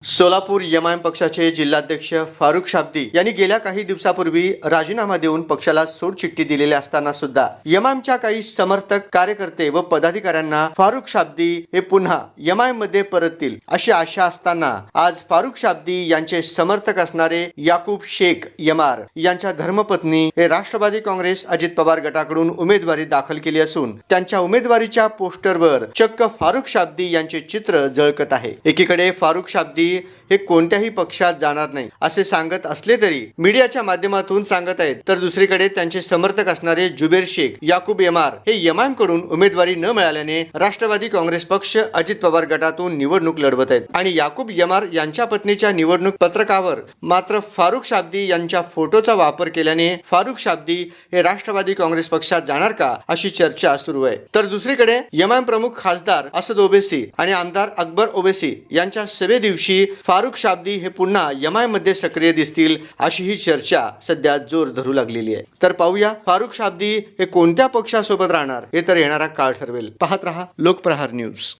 Solapur MIM पक्षाचे जिल्हाध्यक्ष फारुख शाब्दी यांनी गेल्या काही दिवसापूर्वी राजीनामा देऊन पक्षाला सोडचिठ्ठी दिलेली असताना सुद्धा एमआयएमच्या काही समर्थक कार्यकर्ते व पदाधिकाऱ्यांना फारुख शाब्दी हे पुन्हा एमआयएम मध्ये परततील अशी आशा असताना आज फारुख शाब्दी यांचे समर्थक असणारे याकूब शेख यमार यांच्या धर्मपत्नी हे राष्ट्रवादी काँग्रेस अजित पवार गटाकडून उमेदवारी दाखल केली असून त्यांच्या उमेदवारीच्या पोस्टरवर चक्क फारुख शाब्दी यांचे चित्र झळकत आहे। एकीकडे फारुख शाब्दी हे कोणत्याही पक्षात जाणार नाही असे सांगत असले तरी मीडियाच्या माध्यमातून सांगत आहेत, तर दुसरीकडे त्यांचे समर्थक असणारे जुबेर शेख याकूब यमार हे एमआयएम कडून उमेदवारी न मिळाल्याने राष्ट्रवादी काँग्रेस पक्ष अजित पवार गटातून निवडणूक लढवत आहेत आणि याकूब यमार यांच्या पत्नीच्या निवडणूक पत्रकावर मात्र फारुख शाब्दी यांच्या फोटोचा वापर केल्याने फारुख शाब्दी हे राष्ट्रवादी काँग्रेस पक्षात जाणार का अशी चर्चा सुरू आहे। तर दुसरीकडे एमआयएम प्रमुख खासदार असद ओवेसी आणि आमदार अकबर ओवेसी यांच्या सभे दिवशी फारुख शाब्दी हे पुन्हा एमआयएम मध्ये सक्रिय दिसतील अशी ही चर्चा सध्या जोर धरू लागलेली आहे। तर पाहूया फारुख शाब्दी हे कोणत्या पक्षासोबत राहणार हे तर येणारा काळ ठरवेल। पाहत रहा लोकप्रहार न्यूज।